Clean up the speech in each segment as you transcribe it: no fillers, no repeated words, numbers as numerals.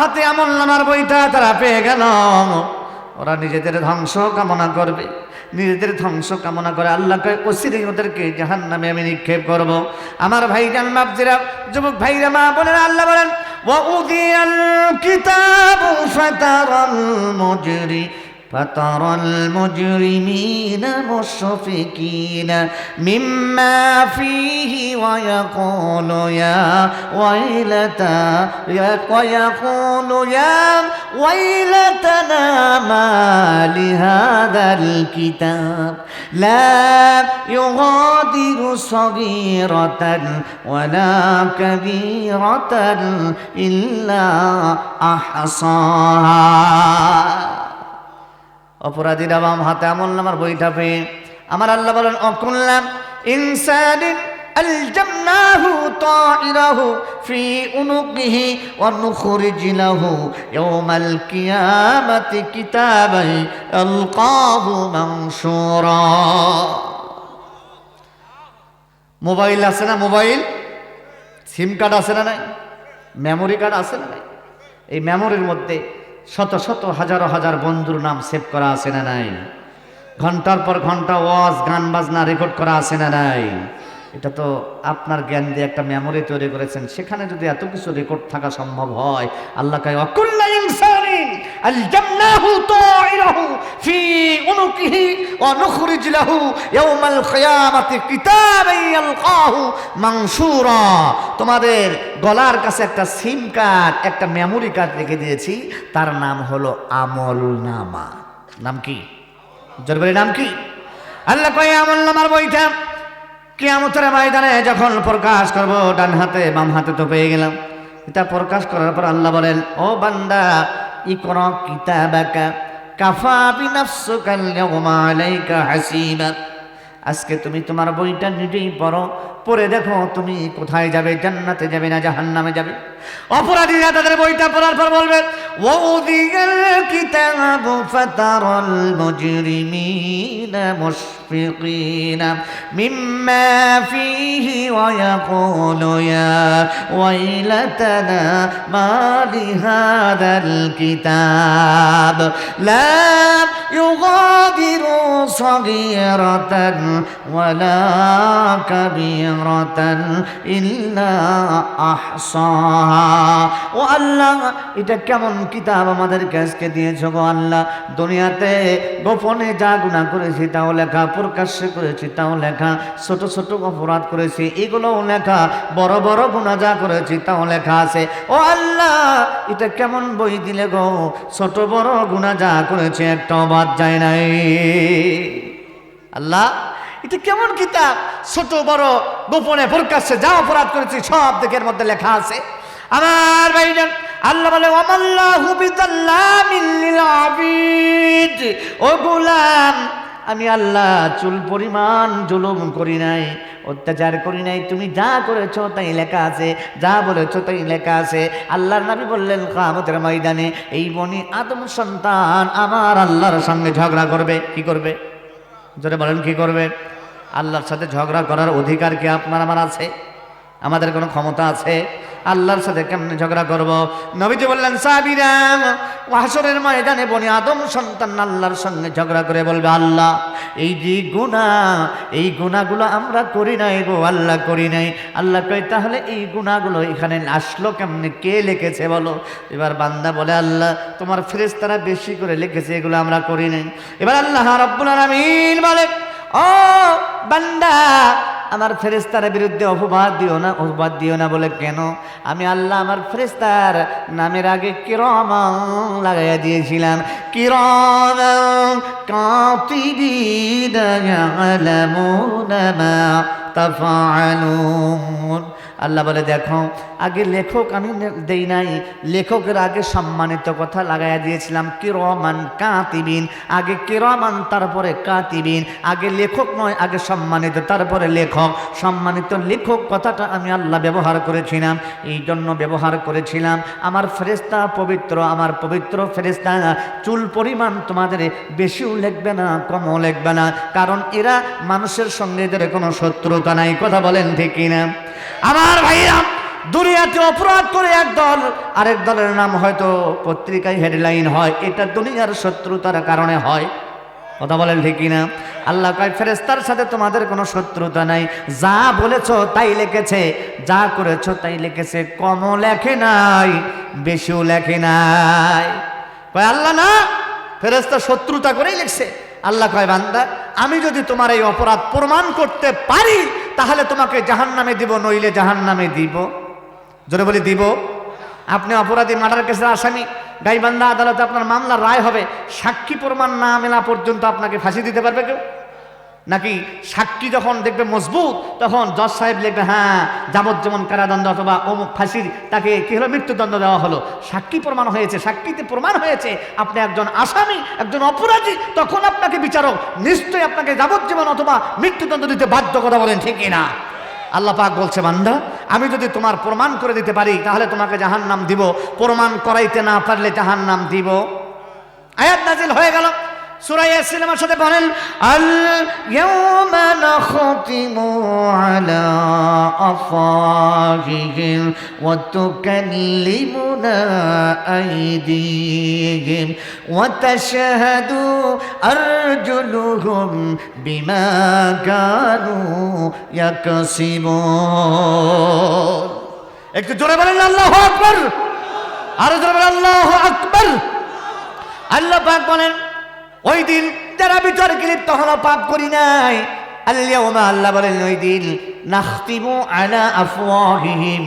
হাতে আমলনামার বইটা তারা পেয়ে গেল। ওরা নিজেদের ধ্বংস কামনা করবে, নিজেদের ধ্বংস কামনা করে আল্লাহকে অচিরেই ওদেরকে জাহান্নামে আমি নিক্ষেপ করব। আমার ভাইজান বাপজিরা, যুবক ভাইরা, মা বোনেরা, আল্লাহ বলেন ওয়াউদিয়াল কিতাবু فترى المجرمين مشفقين مما فيه ويقول يا ويلتنا ما لهذا الكتاب لا يغادر صغيرة ولا كبيرة إلا أحصاها। অপরাধীরা বাম হাতে আমলনামার বইটা পেয়ে আমার আল্লাহ বলেন অকুল্লাম ইনসানিন আলজামনাহু তাইরাহু ফি উনুকিহি ওয়া নুখরিজ লাহু ইয়াওমাল কিয়ামাতি কিতাবান আলকাহু মানশুরা। মোবাইল আছে না? মোবাইল সিম কার্ড আছে না? নাই মেমোরি কার্ড আছে না? নাই এই মেমোরির মধ্যে শত শত হাজারো হাজার বন্ধুর নাম সেভ করা আছে না নাই? ঘন্টার পর ঘন্টা ওয়াজ গান বাজনা রেকর্ড করা আছে না নাই? এটা তো আপনার জ্ঞান দিয়ে একটা মেমোরি তৈরি করেছেন, সেখানে যদি এত কিছু রেকর্ড থাকা সম্ভব হয়, আল্লাহ কয় ওয়াকুল্লা ইনসানিন আলজামনাহু তাইরাহু ফি উনুকিহি ওয়া নুখরিজ লাহু ইয়াওমাল কিয়ামাতি কিতাবান ইয়ালকাহু মানশুরা। তোমাদের গলার কাছে একটা সিম কার্ড, একটা মেমোরি কার্ড রেখে দিয়েছি, তার নাম হলো আমলনামা। নাম কি? জরবের নাম কি? আল্লাহ কয় আমলনামার বইটা কিয়ামতের ময়দানে যখন প্রকাশ করব, ডান হাতে বাম হাতে তো পেয়ে গেলাম, এটা প্রকাশ করার পর আল্লাহ বলেন ও বান্দা ইকরা কিতাবাকা কাফা বিনাফসিকা আল-ইয়াওমা আলাইকা হাসিবা। আজকে তুমি তোমার বইটা নিজেই পড়ো, পড়ে দেখো তুমি কোথায় যাবে, জান্নাতে যাবে না জাহান্নামে যাবে। অপরাধীরা তাদের বইটা পড়ার পর বলবে ওয়াউদিয়াল কিতাবু ফাতারাল মুজরিমিনা মুশফিকিনা মিম্মা ফীহি ওয়া ইয়াকুলু ইয়া ওয়াইলাতানা মা লিহাদাল কিতাব লা ইউগাদিরু সাগীরাতান ওয়ালা কাবীরাতান ইল্লা আহসাহা। ও আল্লাহ, এটা কেমন কিতাব আমাদেরকে আজকে দিয়েছো গো আল্লাহ? দুনিয়াতে গোপনে যা গুনাহ করেছি তাও লেখা, প্রকাশ্যে করেছি তাও লেখা, ছোট ছোট অপরাধ করেছি এগুলোও লেখা, বড় বড় গুনাহ যা করেছি তাও লেখা আছে। ও আল্লাহ, এটা কেমন বই দিলে গো? ছোট বড় গুনাহ যা করেছি একটাও বাদ যায় নাই। আল্লাহ, এটা কেমন কিতাব? ছোট বড় গোপনে প্রকাশ্যে যা অপরাধ করেছি সব দিকের মধ্যে লেখা আছে। আমার ভাইজান, আল্লাহ বলে ওয়ামাল্লাহু বিযাল্লামিল লিল আবিদ। ও গোলাম, আমি আল্লাহ চুল পরিমাণ জুলুম করি নাই, অত্যাচার করি নাই। তুমি যা করেছো তাই লেখা আছে, যা বলেছো তাই লেখা আছে। আল্লাহর নবী বললেন কিয়ামতের ময়দানে এই বনি আদম সন্তান আমার আল্লাহর সঙ্গে ঝগড়া করবে। কি করবে? জোরে বলেন, কি করবে? আল্লাহর সাথে ঝগড়া করার অধিকার কি আপনার আমার আছে? আমাদের কোনো ক্ষমতা আছে? আল্লাহর সাথে কেমনে ঝগড়া করব? নবীজি বললেন সাহাবীরা হাসরের ময়দানে বনি আদম সন্তান আল্লাহর সঙ্গে ঝগড়া করে বলবে আল্লাহ এই যে গুনাহ, এই গুনাহগুলো আমরা করি নাই গো আল্লাহ, করি নাই। আল্লাহ কয় তাহলে এই গুনাহগুলো এখানে আসলো কেমনে? কে লিখেছে বলো? এবার বান্দা বলে আল্লাহ তোমার ফেরেশতারা বেশি করে লিখেছে, এগুলো আমরা করি নাই। এবার আল্লাহ রাব্বুল আলামিন বলে ও বান্দা, আমার ফেরেশতার বিরুদ্ধে অপবাদ দিও না, অপবাদ দিও না। বলে কেন? আমি আল্লাহ আমার ফেরেশতার নামের আগে কিরামান লাগাইয়া দিয়েছিলাম। কিরামান কাতিবিনা ইয়ালামুনা মা তাফআলুন। আল্লাহ বলে দেখো, আগে লেখক আমি দেই নাই, লেখকের আগে সম্মানিত কথা লাগাইয়া দিয়েছিলাম কিরামান কাতিবিন। আগে কিরামান তারপরে কাতিবিন, আগে লেখক নয়, আগে সম্মানিত তারপরে লেখক। সম্মানিত লেখক কথাটা আমি আল্লাহ ব্যবহার করেছিলাম, এই জন্য ব্যবহার করেছিলাম আমার ফেরেশতা পবিত্র, আমার পবিত্র ফেরেশতা চুল পরিমাণ তোমাদের বেশিও লিখবে না কমও লিখবে না, কারণ এরা মানুষের সঙ্গে এদের কোনো শত্রুতা নাই। কথা বলেন ঠিক কিনা? আমার ভাইরা, দুনিয়াতে অপরাধ করে একদল, আরেক দলের নাম হয়তো পত্রিকায় হেডলাইন হয়, এটা দুনিয়ার শত্রুতার কারণে হয়। কথা বলেন ঠিক কিনা? আল্লাহ কয় ফেরেশতার সাথে তোমাদের কোনো শত্রুতা নাই, যা বলেছো তাই লিখেছে, যা করেছো তাই লিখেছে, কমও লেখে নাই বেশিও লেখে নাই। কয় আল্লাহ না, ফেরেশতা শত্রুতা করেই লিখছে। আল্লাহ কয় বান্দা, আমি যদি তোমার এই অপরাধ প্রমাণ করতে পারি তাহলে তোমাকে জাহান্নামে দিব, নইলে জাহান্নামে দিব। জোরে বলি দিব। আপনি অপরাধী, মার্ডার কেসের আসামি, গাইবান্ধা আদালতে আপনার মামলার রায় হবে, সাক্ষী প্রমাণ না মেলা পর্যন্ত আপনাকে ফাঁসি দিতে পারবে কেউ? নাকি সাক্ষী যখন দেখবে মজবুত তখন জজ সাহেব লিখবে হ্যাঁ যাবজ্জীবন কারাদণ্ড অথবা অমুক ফাঁসির, তাকে কি হলো, মৃত্যুদণ্ড দেওয়া হলো। সাক্ষী প্রমাণ হয়েছে, সাক্ষীতে প্রমাণ হয়েছে আপনি একজন আসামি, একজন অপরাধী, তখন আপনাকে বিচারক নিশ্চয়ই আপনাকে যাবজ্জীবন অথবা মৃত্যুদণ্ড দিতে বাধ্য। কথা বলেন ঠিক না? আল্লাহ পাক বলছে বান্দা, আমি যদি তোমার প্রমাণ করে দিতে পারি তাহলে তোমাকে জাহান্নাম দিব, প্রমাণ করাইতে না পারলে জাহান্নাম দিব। আয়াত নাজিল হয়ে গেল। সূরা ইয়াসিন আমার সাথে বলেন, আল ইয়াওমা নাখতিমু আলা আফওয়াহিহিম ওয়া তুকাল্লিমুনা আইদিহিম ওয়া তাশহাদু আরজুলুহুম বিমা কানু ইয়াকসিবুন। একটু জোরে বলেন আল্লাহু আকবার, আরো জোরে বলেন আল্লাহু আকবার। আল্লাহ পাক বলেন ওই দিন যারা বিতর্কে লিপ্ত হলো, পাপ করি নাই, আল্লাহ বলেন ওই দিন নাখতিমু আলা আফওয়াহিহিম,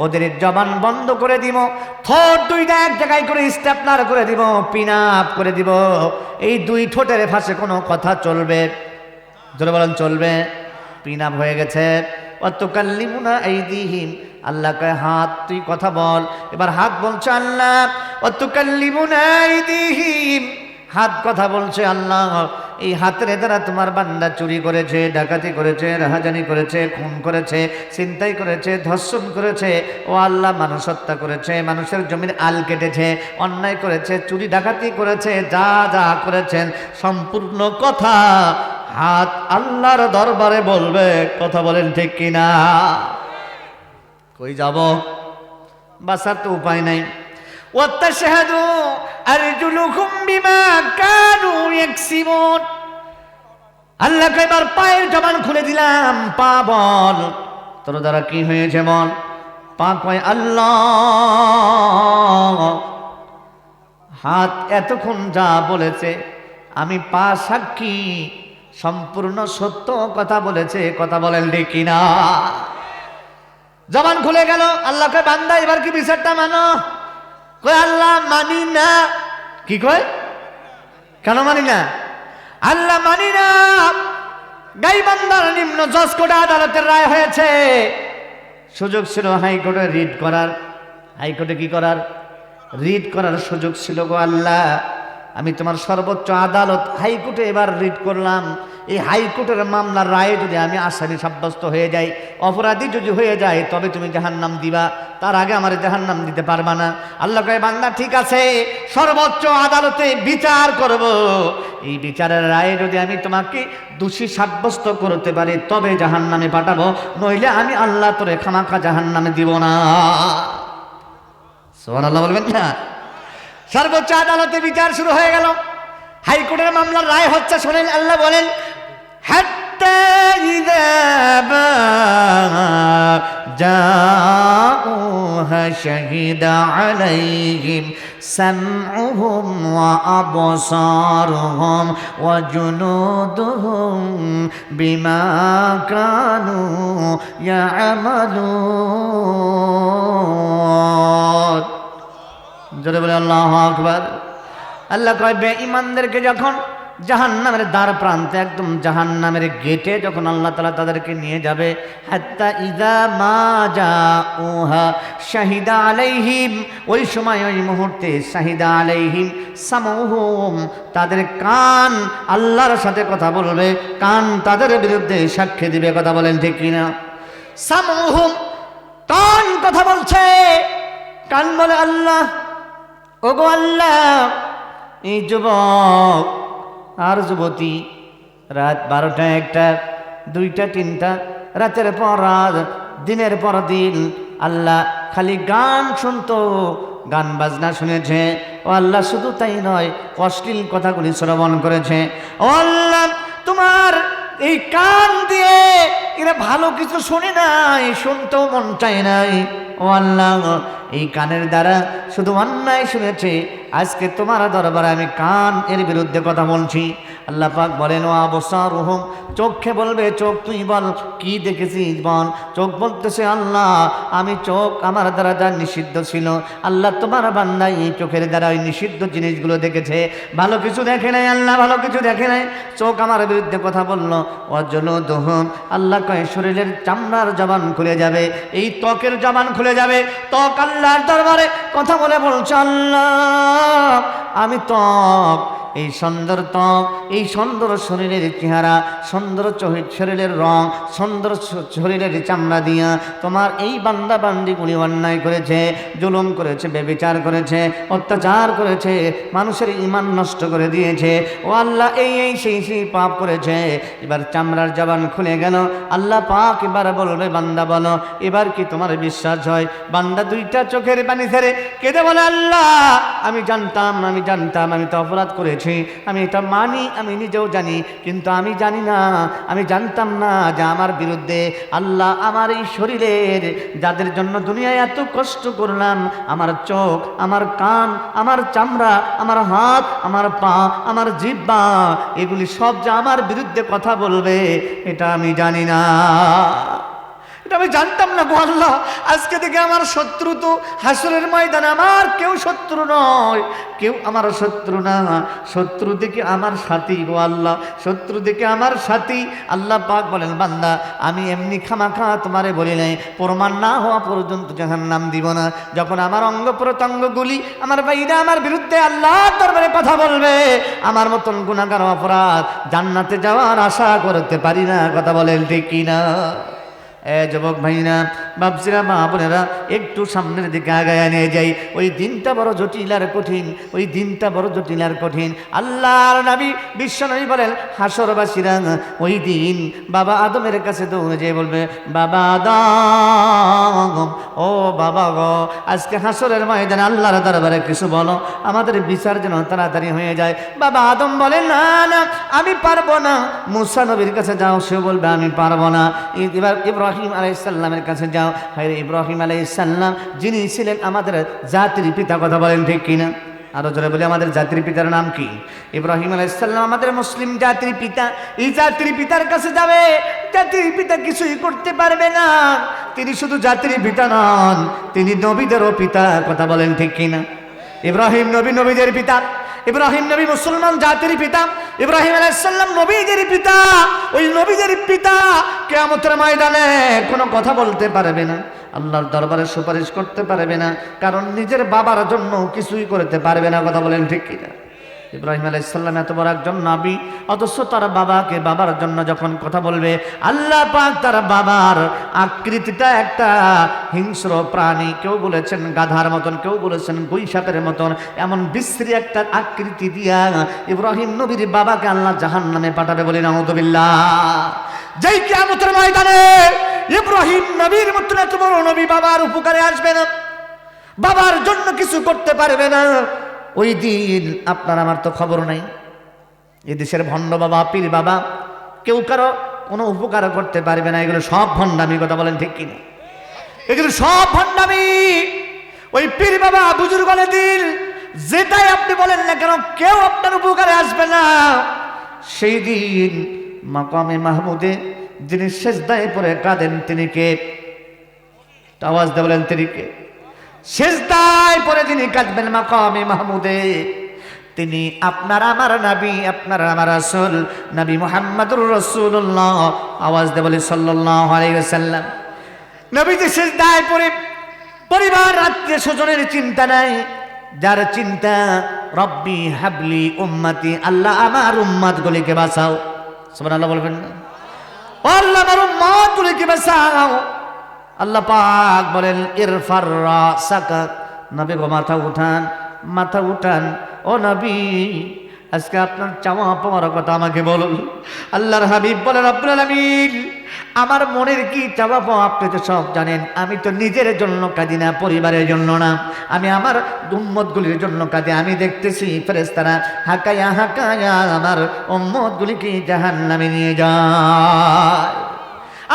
ওদের জবান বন্ধ করে দিব, ঠোঁট দুইটা এক জায়গায় করে স্টেপলার করে দিব, পিন আপ করে দিব, এই দুই ঠোঁটের ফাঁসে কোনো কথা চলবে? জোরে বলেন চলবে? পিন আপ হয়ে গেছে। ওয়া তুকাল্লিমুনা আইদিহিম, আল্লাহ কয় হাত তুই কথা বল। এবার হাত বলছে আল্লাহ, ওয়া তুকাল্লিমুনা আইদিহিম, হাত কথা বলছে আল্লাহ, এই হাতের দ্বারা তোমার বান্দা চুরি করেছে, ডাকাতি করেছে, রাহাজানি করেছে, খুন করেছে, ছিনতাই করেছে, ধর্ষণ করেছে, ও আল্লাহ মানুষ হত্যা করেছে, মানুষের জমির আল কেটেছে, অন্যায় করেছে, চুরি ডাকাতি করেছে, যা যা করেছেন সম্পূর্ণ কথা হাত আল্লাহর দরবারে বলবে। কথা বলেন ঠিক কিনা? কই যাব? বাঁচার তো উপায় নাই। ওয়াতাশহাদু আরজুলুহুম বিমা কানু ইয়াকসিবুন, আল্লাহ এবার পায়ের জবান খুলে দিলাম, পা বল তোর দ্বারা কি হয়েছে বল। পা কয় আল্লাহ, হাত এতক্ষণ যা বলেছে আমি পা সাক্ষী, সম্পূর্ণ সত্য কথা বলেছে। কথা বলেন ঠিক কিনা? জবান খুলে গেল। আল্লাহ কয় বান্দা এবার কি বিচারটা মানো? কয় আল্লাহ মানি না। কি কয়? কেন মানি না? আল্লাহ মানি না। গাইবান্ধার নিম্ন জজ কোর্টে আদালতের রায় হয়েছে, সুযোগ ছিল হাইকোর্টে রিট করার। হাইকোর্টে কি করার? রিট করার সুযোগ ছিল গো আল্লাহ। আমি তোমার সর্বোচ্চ আদালত হাইকোর্টে এবার রিট করলাম। এই হাইকোর্টের মামলার রায়ে যদি আমি আসামি সাব্যস্ত হয়ে যাই, অপরাধী যদি হয়ে যায়, তবে তুমি জাহান্নাম দিবা, তার আগে আমার জাহান্নাম দিতে পারবা না। আল্লাহ কয় বান্দা ঠিক আছে, সর্বোচ্চ আদালতে বিচার করব, এই বিচারের রায়ে যদি আমি তোমাকে দোষী সাব্যস্ত করতে পারি তবে জাহান্নামে পাঠাবো, নইলে আমি আল্লাহ তোরে খামাখা জাহান্নামে দিব না। সুবহানাল্লাহ বলবেন না? সর্বোচ্চ আদালতে বিচার শুরু হয়ে গেল। হাইকোর্টের মামলার রায় হচ্ছে, শোনেন আল্লাহ বলেন, হাত্তা ইযা জাউহা শাহিদা আলাইহিম সামউহুম ওয়া আবসারুহুম ওয়া জুনুদুহুম বিমা কানু ইয়ামালুন। জোরে বলে আল্লাহু আকবার। আল্লাহ কয় বেঈমানদেরকে যখন জাহান্নামের দ্বার প্রান্তে, একদম জাহান্নামের গেটে যখন আল্লাহ তাআলা তাদেরকে নিয়ে যাবে, হাত্তা ইযা মা জাউহা শাহিদা আলাইহিম, ওই সময় ওই মুহূর্তে শাহিদা আলাইহিম সামউহুম, তাদের কান আল্লাহর সাথে কথা বলবে, কান তাদের বিরুদ্ধে সাক্ষ্য দিবে। কথা বলেন ঠিক কিনা? সামউহুম, কান কথা বলছে, কান বলে আল্লাহ, ওগো আল্লাহ, এই যুবক আর যুবতী রাত 12টা 1টা 2টা 3টা, রাতের পর রাত, দিনের পর দিন আল্লাহ খালি গান শুনতো, গান বাজনা শুনেছে। ও আল্লাহ শুধু তাই নয়, অশ্লীল কথাগুলি শ্রবণ করেছে। ও আল্লাহ তোমার এই কান দিয়ে এরা ভালো কিছু শুনে নাই, শুনতেও মন চায় নাই। ও আল্লাহ এই কানের দ্বারা শুধু অন্যায় শুনেছে। আজকে তোমার দরবারে আমি কান এর বিরুদ্ধে কথা বলছি। আল্লাহ পাক বলেন ও আবসারুহুম, চোখে বলবে চোখ তুই বল কি দেখেছিস বল। চোখ বলতেছে আল্লাহ আমি চোখ আমার দ্বারা যা নিষিদ্ধ ছিল, আল্লাহ তোমার বান্দা এই চোখের দ্বারা ওই নিষিদ্ধ জিনিসগুলো দেখেছে, ভালো কিছু দেখে নাই। আল্লাহ ভালো কিছু দেখে নাই, চোখ আমার বিরুদ্ধে কথা বললো। ওয়াজলুদুহুম, আল্লাহ কয় শরীরের চামড়ার জবান খুলে যাবে, এই ত্বকের জবান খুলে যাবে। ত্বক আল্লাহর দরবারে কথা বলে বলছে আল্লাহ আমি ত্বক, এই সুন্দর ত্বক, এই সুন্দর শরীরের চেহারা, সুন্দর শরীরের রং, সুন্দর শরীরের চামড়া দিয়া তোমার এই বান্দা বান্দিগুলি অন্যায় করেছে, জুলুম করেছে, ব্যভিচার করেছে, অত্যাচার করেছে, মানুষের ঈমান নষ্ট করে দিয়েছে। ও আল্লাহ এই সেই পাপ করেছে। এবার চামড়ার জবান খুলে গেল। আল্লাহ পাক এবার বলবে বান্দা বলো এবার কি তোমার বিশ্বাস হয়? বান্দা দুইটা চোখের পানি ছেড়ে কেঁদে বলে আল্লাহ আমি জানতাম আমি তো অপরাধ করেছি, আমি এটা মানি, আমি নিজেও জানি, কিন্তু আমি জানি না, আমি জানতাম না যে আমার বিরুদ্ধে আল্লাহ আমার এই শরীরের যাদের জন্য দুনিয়ায় এত কষ্ট করলাম, আমার চোখ, আমার কান, আমার চামড়া, আমার হাত, আমার পা, আমার জিহ্বা, এগুলি সব যে আমার বিরুদ্ধে কথা বলবে এটা আমি জানি না, এটা আমি জানতাম না গো আল্লাহ। আজকে থেকে আমার শত্রু তো হাসরের ময়দানে আমার কেউ শত্রু নয়, কেউ আমার শত্রু না, শত্রু দিকে আমার সাথী গো আল্লাহ, শত্রু দিকে আমার সাথী। আল্লাহ পাক বলেন বান্দা আমি এমনি খামাখা তোমারে বলি নাই, প্রমাণ না হওয়া পর্যন্ত জাহান্নাম দিব না। যখন আমার অঙ্গ প্রত্যঙ্গগুলি আমার বাইরে আমার বিরুদ্ধে আল্লাহর দরবারে কথা বলবে, আমার মতন গুনাহগার অপরাধ জান্নাতে যাওয়ার আশা করতে পারি না। কথা বলেন ঠিক কিনা? যুবক ভাইরা, বাপজিরা, মা বোনেরা, একটু সামনের দিকে আগায় নিয়ে যাই। ওই দিনটা বড় জটিল আর কঠিন, ওই দিনটা বড় জটিল আর কঠিন। আল্লাহর নবী বিশ্বনবী বলেন হাসরবাসীরা ওই দিন বাবা আদমের কাছে দৌড়ে যেয়ে বলবে বাবা আদম, ও বাবা গো আজকে হাসরের ময়দানে আল্লাহর দরবারে কিছু বলো, আমাদের বিচার যেন তাড়াতাড়ি হয়ে যায়। বাবা আদম বলে না না আমি পারবো না। মুসা নবীর কাছে যাও, সে বলবে আমি পারবো না। এবার ইব্রাহিম আলাইহিস সালামের কাছে যাও, হায় ইব্রাহিম আলাইহিস সালাম যিনি ছিলেন আমাদের জাতির পিতা। কথা বলেন ঠিক কিনা? আরো জোরে বলি আমাদের জাতির পিতার নাম কি? ইব্রাহিম আলাইহিস সালাম আমাদের মুসলিম জাতির পিতা। এই জাতির পিতার কাছে যাবে, জাতির পিতা কিছুই করতে পারবে না। তিনি শুধু জাতির পিতা নন, তিনি নবীদেরও পিতা। কথা বলেন ঠিক কিনা? ইব্রাহিম নবী নবীদের পিতা, ইব্রাহিম নবী মুসলমান জাতির পিতা, ইব্রাহিম আলাইহিস সালাম নবীদের পিতা। ওই নবীদের পিতা কিয়ামতের ময়দানে কোনো কথা বলতে পারবে না, আল্লাহর দরবারে সুপারিশ করতে পারবে না, কারণ নিজের বাবার জন্য কিছুই করতে পারবে না। কথা বলেন ঠিক কিনা? ইব্রাহিম আলাইহিস সালাম এত বড় একজন নবী, অথচ তার বাবাকে বাবার জন্য যখন কথা বলবে, আল্লাহ পাক তার বাবার আকৃতিটা একটা হিংস্র প্রাণী, কেউ বলেছেন গাধার মতন, কেউ বলেছেন গুইসাপের মতন, এমন বিশ্রী একটা আকৃতি দিয়া ইব্রাহিম নবীর বাবাকে আল্লাহ জাহান্নামে পাঠাবে। বলি নাউযুবিল্লাহ। যেই কিয়ামতের ময়দানে ইব্রাহিম নবীর মতন এত বড় নবী বাবার উপকারে আসবে না, বাবার জন্য কিছু করতে পারবে না, ওই দিন আপনার আমার তো খবর নাই। এই দেশের ভণ্ড বাবা, পীর বাবা, কেউ কারো কোনো উপকার করতে পারবে না। এগুলো সব ভণ্ডামি। কথা বলেন ঠিক কিনা? এগুলো সব ভণ্ডামি। ওই পীর বাবা, বুজুর্গের দিন যেটাই আপনি বলেন না কেন, কেউ আপনার উপকারে আসবে না। সেই দিন মাকামে মাহমুদে যিনি সেজদায় পড়ে কাঁদেন তিনি কে? আওয়াজ দিয়ে বলেন তিনি কে? সেজদায় পড়ে যিনি কাঁদবেন মাকামে মাহমুদে, তিনি আপনার আমার নবী, আপনার আমার রাসূল নবী মুহাম্মদুর রাসূলুল্লাহ। আওয়াজ দিয়ে বলি সাল্লাল্লাহু আলাইহি ওয়াসাল্লাম। নবী যে সেজদায় পড়ে পরিবার আত্মীয় স্বজনের চিন্তা নাই, যার চিন্তা রব্বি হাবলি উম্মতি, আল্লাহ আমার উম্মতগুলিকে বাঁচাও। সুবহানাল্লাহ বলবেন না? আল্লাহ আমার উম্মতগুলিকে বাঁচাও। আল্লাহ পাক বলেন ইরফার রাসাকা, নবী গো মাথা উঠান, মাথা উঠান। ও নবী আজকে আপনার চাওয়া পাওয়ার কথা আমাকে বলুন। আল্লাহর হাবিব বলেন, রব্বুল আলামিন, আমার মনের কি চাওয়া পাওয়া আপনি তো সব জানেন। আমি তো নিজের জন্য কাঁদি না, পরিবারের জন্য না, আমি আমার উম্মতগুলির জন্য কাঁদি। আমি দেখতেছি ফেরেশতারা হাকায়া হাকায়া আমার উম্মতগুলিকে জাহান্নামে নিয়ে যায়।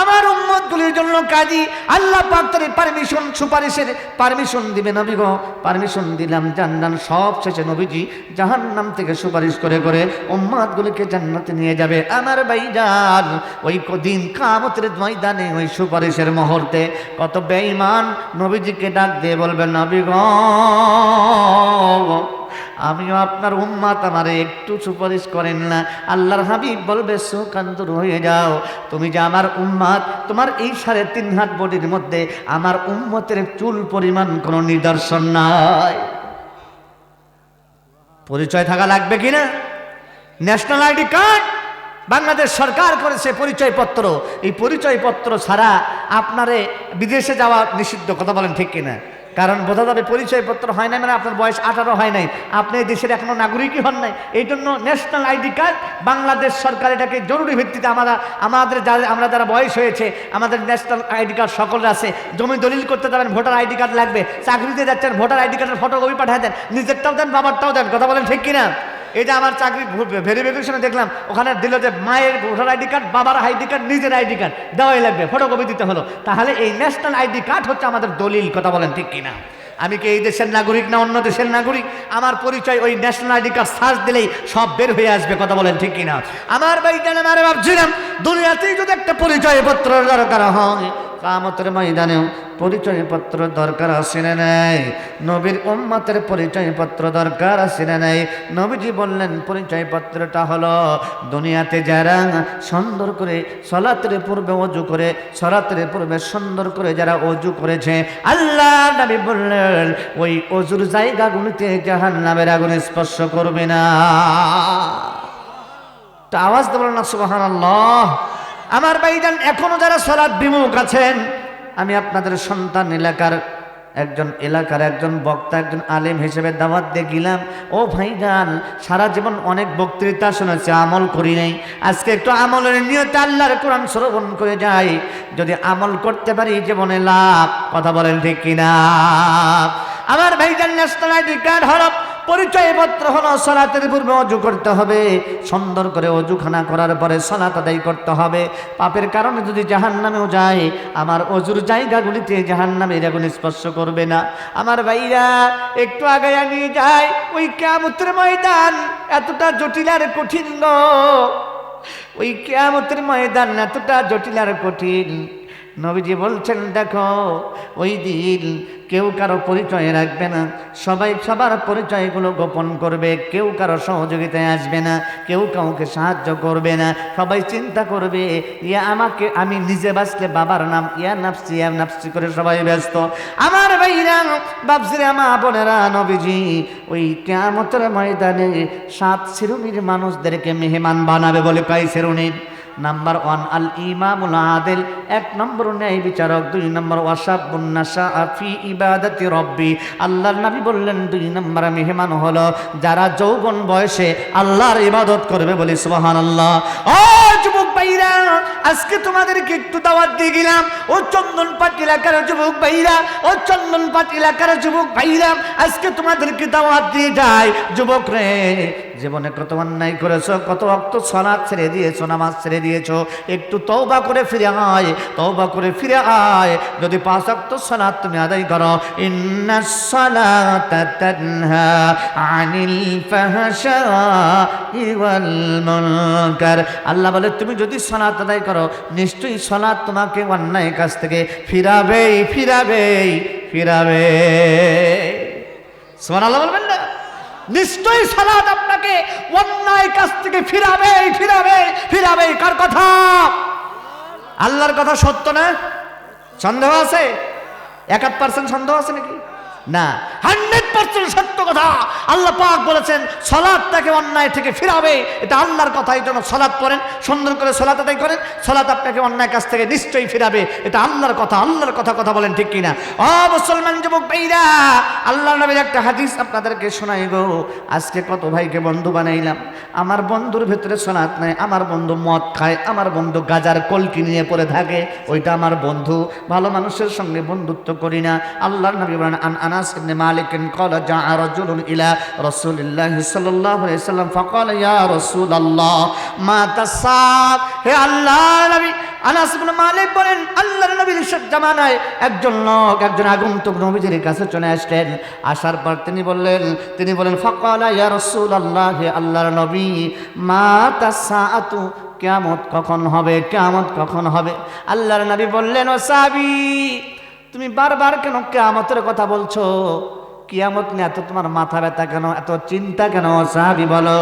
আমার উম্মতগুলির জন্য কাজী আল্লাহ পাক তার পারমিশন, সুপারিশের পারমিশন দিবে। নবী গো, পারমিশন দিলাম, জান্নাত সব শেষে নবীজি জাহান্নাম থেকে সুপারিশ করে করে উম্মতগুলিকে জান্নাতে নিয়ে যাবে। আমার ভাইজান, ওই দিন কিয়ামতের ময়দানে ওই সুপারিশের মুহূর্তে কত বেঈমান নবীজিকে ডাক দিয়ে বলবে, নবী গো, আমিও আপনার উম্মত, আমারে একটু সুপারিশ করেন না। আল্লাহর হাবিব বলবে, সুকান্তর হয়ে যাও, তুমি যে আমার উম্মত, তোমার এই 3.5 হাত বডির মধ্যে আমার উম্মতের চুল পরিমাণ কোনো নিদর্শন নাই। পরিচয় থাকা লাগবে কিনা? ন্যাশনাল আইডি কার্ড বাংলাদেশ সরকার করেছে, পরিচয়পত্র। এই পরিচয়পত্র ছাড়া আপনারে বিদেশে যাওয়া নিষিদ্ধ। কথা বলেন ঠিক কিনা? কারণ বোঝা যাবে পরিচয়পত্র হয় নাই মানে আপনার বয়স 18 হয় নাই, আপনি এই দেশের এখনো নাগরিকই হন নাই। এই জন্য ন্যাশনাল আইডি কার্ড বাংলাদেশ সরকার এটাকে জরুরি ভিত্তিতে আমরা যারা বয়স হয়েছে, আমাদের ন্যাশনাল আইডি কার্ড সকলের আছে। জমি দলিল করতে যাবেন, ভোটার আইডি কার্ড লাগবে। চাকরিতে যাচ্ছেন, ভোটার আইডি কার্ডের ফটোকপি পাঠিয়ে দেন, নিজেরটাও দেন, বাবারটাও দেন। কথা বলেন ঠিক কিনা? এই যে আমার চাকরি ভেরিফিকেশনে দেখলাম, ওখানে দিল যে মায়ের ভোটার আইডি কার্ড, বাবার আইডি কার্ড, নিজের আইডি কার্ড দেওয়াই লাগবে, ফটোকপি দিতে হলো। তাহলে এই ন্যাশনাল আইডি কার্ড হচ্ছে আমাদের দলিল। কথা বলেন ঠিক কিনা? আমি কি এই দেশের নাগরিক না অন্য দেশের নাগরিক? আমার পরিচয় ওই ন্যাশনাল আইডি কার্ড সার্চ দিলেই সব বের হয়ে আসবে। কথা বলেন ঠিক কিনা? আমার ভাইজান, আমার ভাবছিলাম দুনিয়াতেই যদি একটা পরিচয়পত্র দরকার হয়, কিয়ামতের ময়দানেও পরিচয়পত্র দরকার আছে না নাই? নবীর উম্মতের পরিচয়পত্র দরকার আছে না নাই? নবীজি বললেন পরিচয়পত্রটা হলো দুনিয়াতে যারা সুন্দর করে সালাতের পূর্বে ওযু করে, সালাতের পূর্বে সুন্দর করে যারা ওযু করেছে, আল্লাহ নবী বললেন ওই ওযুর জায়গাগুলোতে জাহান্নামের আগুন স্পর্শ করবে না। তো আওয়াজ দিয়ে বলেন না সুবহানাল্লাহ। আমার ভাইজান, এখনো যারা সালাত বিমুখ আছেন, আমি আপনাদের সন্তান এলাকার একজন বক্তা, একজন আলেম হিসেবে দাওয়াত দিয়ে গেলাম। ও ভাইজান, সারা জীবন অনেক বক্তৃতা শুনেছি, আমল করি নাই। আজকে একটু আমলের নিয়তে আল্লাহর কোরআন শ্রবণ করে যাই, যদি আমল করতে পারি জীবনে লাভ। কথা বলেন ঠিক কিনা? আমার ভাইজান, ন্যাশনাল আইডি কার্ড হলো পরিচয়পত্র, হলো সালাতের পূর্বে ওযু করতে হবে, সুন্দর করে ওযুখানা করার পরে সালাত আদায় করতে হবে। পাপের কারণে যদি জাহান্নামেও যায়, আমার ওযুর জায়গাগুলিতে জাহান্নামের আগুন স্পর্শ করবে না। আমার ভাইরা, একটু আগায়া নিয়ে যায় ওই কিয়ামতের ময়দান এতটা জটিল আর কঠিন গো। ওই কিয়ামতের ময়দান এতটা জটিল আর কঠিন। নবীজি বলছেন, দেখো ওই দিন কেউ কারো পরিচয় রাখবে না, সবাই সবার পরিচয়গুলো গোপন করবে, কেউ কারো সহযোগিতায় আসবে না, কেউ কাউকে সাহায্য করবে না। সবাই চিন্তা করবে, আমি নিজে বাঁচলে বাবার নাম, ইয়া নাফসি করে সবাই ব্যস্ত। আমার ভাইরা, বাপজিরা, মা বোনেরা, নবীজি ওই কিয়ামতের ময়দানে 7 শ্রেণীর মানুষদেরকে মেহমান বানাবে। বলে কয় শ্রেণীর? নাম্বার 1 আল ইমামুল আদিল, 1 নম্বর ন্যায় বিচারক, 2 নম্বর ওয়াশাবুন নাশা ফি ইবাদাতি রব্বি। আল্লাহর নবী বললেন 2 নম্বর মেহমান হলো যারা যৌবন বয়সে আল্লাহর ইবাদত করবে। বলি সুবহানাল্লাহ। ও যুবক ভাইরা, আজকে তোমাদেরকে একটু দাওয়াত দিয়ে গেলাম। ও চন্দনপাট এলাকার যুবক ভাইরা, ও চন্দনপাট এলাকার যুবক ভাইরা, আজকে তোমাদেরকে দাওয়াত দিয়ে যায়। যুবক রে, জীবনে কত অন্যায় করেছো, কত ওয়াক্ত সালাত ছেড়ে দিয়েছো, নামাজ ছেড়ে দিয়েছো, একটু তওবা করে ফিরে আয়, তওবা করে ফিরে আয়। যদি 5 ওয়াক্ত সালাত তুমি আদায় করো, ইন্নাস সালাতা তানহা আনিল ফাহশাই ওয়াল মুনকার। আল্লাহ বলে, তুমি যদি সালাত আদায় করো, নিশ্চয়ই সালাত তোমাকে অন্যায় কাজ থেকে ফিরাবে। সুবহানাল্লাহ বলবেন না? নিশ্চয়ই সালাত আপনাকে অন্যায় কাজ থেকে ফিরাবে। কার কথা? আল্লাহর কথা। সত্য না? সন্দেহ আছে? 1% সন্দেহ আছে নাকি? না, 100% সত্য কথা। আল্লাহ পাক বলেছেন সালাত তাকে অন্যায় থেকে ফিরাবে, এটা আল্লাহর কথা। এই জন্য সালাত পড়েন, সুন্দর করে সালাত আদায় করেন, সালাত আপনাকে অন্যায় কাজ থেকে নিশ্চয়ই ফিরাবে, এটা আল্লাহর কথা। আল্লাহর কথা বলেন ঠিক কিনা? ও মুসলমান যুবক ভাইরা, আল্লাহর নবীর একটা হাদিস আপনাদেরকে শোনাই গো। আজকে কত ভাইকে বন্ধু বানাইলাম, আমার বন্ধুর ভেতরে সালাত নাই, আমার বন্ধু মদ খায়, আমার বন্ধু গাজার কলকি নিয়ে পড়ে থাকে, ওইটা আমার বন্ধু। ভালো মানুষের সঙ্গে বন্ধুত্ব করি না। আল্লাহর নবী বলেন আনাস ইবনে মালিক ক্বালা জাআ রাজুলুন ইলা রাসূলিল্লাহি সাল্লাল্লাহু আলাইহি ওয়াসাল্লাম ফাকালা ইয়া রাসূলুল্লাহ মা তাসাব। হে আল্লাহর নবী, আনাস ইবনে মালিক বলেন আল্লাহর নবীর জামানায় একজন লোক, একজন আগন্তুক নবীজির কাছে চলে আসলেন। আসার পর তিনি বলেন ফাকালা ইয়া রাসূলুল্লাহ, হে আল্লাহর নবী, মা তাসাআতু, কিয়ামত কখন হবে, কিয়ামত কখন হবে? আল্লাহর নবী বললেন, ও সাহাবী, তুমি বারবার কেন কিয়ামতের কথা বলছো? কিয়ামত নিয়ে এত তোমার মাথা ব্যথা কেন, এত চিন্তা কেন? সাহাবী বলো,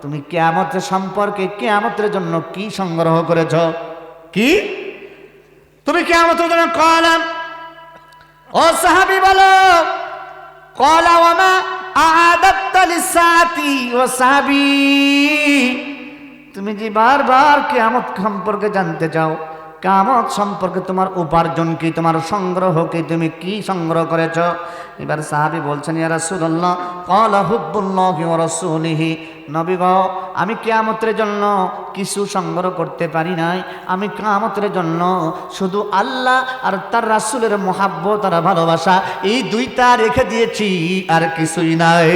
তুমি কিয়ামতের সম্পর্কে, কিয়ামতের জন্য কি সংগ্রহ করেছ? কি তুমি কিয়ামতের জন্য কলাম? ও সাহাবী বলো, কলা ওয়ামা আ'আদাত্তা লিসাতি। ও সাহাবী, তুমি যে বারবার কিয়ামত সম্পর্কে জানতে চাও, কিয়ামত সম্পর্কে তোমার উপার্জন কি, তোমার সংগ্রহ কি, তুমি কি সংগ্রহ করেছ? এবার সাহাবী বলছেন, ইয়া রাসূলুল্লাহ ক্বালা হুব্বুল্লাহি ওয়া রাসূলিহি। নবী গো, আমি কিয়ামতের জন্য কিছু সংগ্রহ করতে পারি নাই, আমি কিয়ামতের জন্য শুধু আল্লাহ আর তার রাসূলের মুহাব্বত আর ভালোবাসা, এই দুইটা রেখে দিয়েছি, আর কিছুই নাই।